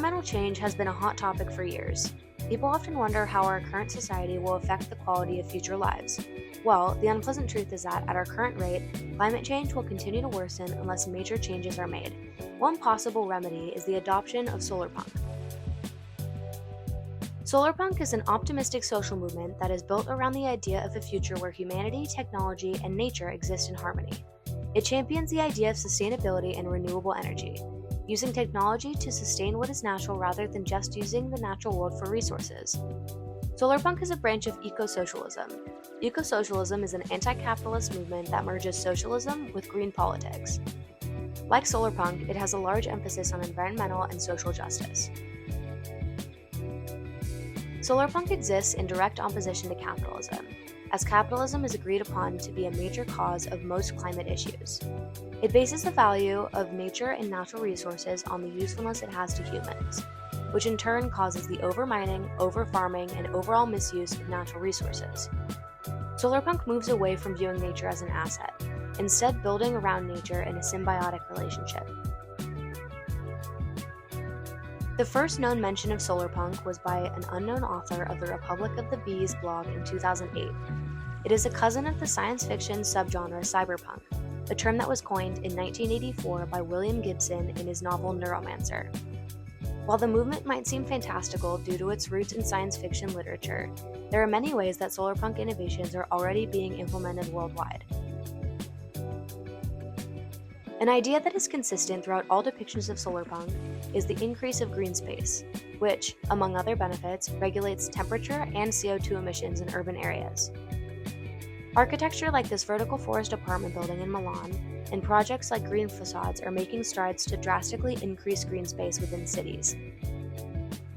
Environmental change has been a hot topic for years. People often wonder how our current society will affect the quality of future lives. Well, the unpleasant truth is that at our current rate, climate change will continue to worsen unless major changes are made. One possible remedy is the adoption of Solarpunk. Solarpunk is an optimistic social movement that is built around the idea of a future where humanity, technology, and nature exist in harmony. It champions the idea of sustainability and renewable energy, using technology to sustain what is natural rather than just using the natural world for resources. Solarpunk is a branch of ecosocialism. Ecosocialism is an anti-capitalist movement that merges socialism with green politics. Like Solarpunk, it has a large emphasis on environmental and social justice. Solarpunk exists in direct opposition to capitalism, as capitalism is agreed upon to be a major cause of most climate issues. It bases the value of nature and natural resources on the usefulness it has to humans, which in turn causes the overmining, overfarming, and overall misuse of natural resources. Solarpunk moves away from viewing nature as an asset, instead building around nature in a symbiotic relationship. The first known mention of Solarpunk was by an unknown author of the Republic of the Bees blog in 2008. It is a cousin of the science fiction subgenre cyberpunk, a term that was coined in 1984 by William Gibson in his novel Neuromancer. While the movement might seem fantastical due to its roots in science fiction literature, there are many ways that Solarpunk innovations are already being implemented worldwide. An idea that is consistent throughout all depictions of Solarpunk is the increase of green space, which, among other benefits, regulates temperature and CO2 emissions in urban areas. Architecture like this vertical forest apartment building in Milan and projects like green facades are making strides to drastically increase green space within cities.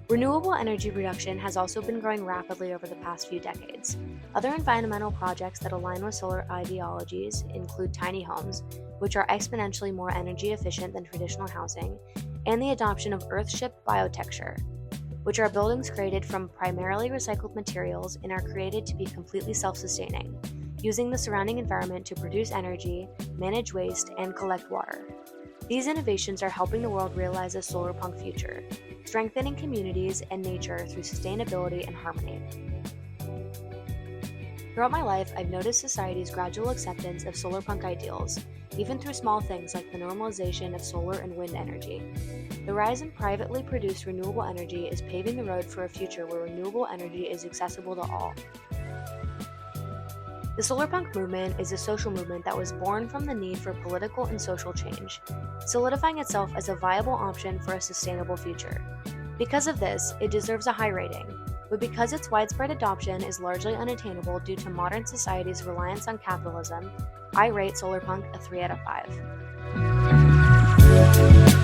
Renewable energy production has also been growing rapidly over the past few decades. Other environmental projects that align with solar ideologies include tiny homes, which are exponentially more energy efficient than traditional housing, and the adoption of Earthship biotecture, which are buildings created from primarily recycled materials and are created to be completely self-sustaining, using the surrounding environment to produce energy, manage waste, and collect water. These innovations are helping the world realize a solarpunk future, strengthening communities and nature through sustainability and harmony. Throughout my life, I've noticed society's gradual acceptance of solarpunk ideals, even through small things like the normalization of solar and wind energy. The rise in privately produced renewable energy is paving the road for a future where renewable energy is accessible to all. The Solarpunk movement is a social movement that was born from the need for political and social change, solidifying itself as a viable option for a sustainable future. Because of this, it deserves a high rating, but because its widespread adoption is largely unattainable due to modern society's reliance on capitalism, I rate Solarpunk a 3 out of 5.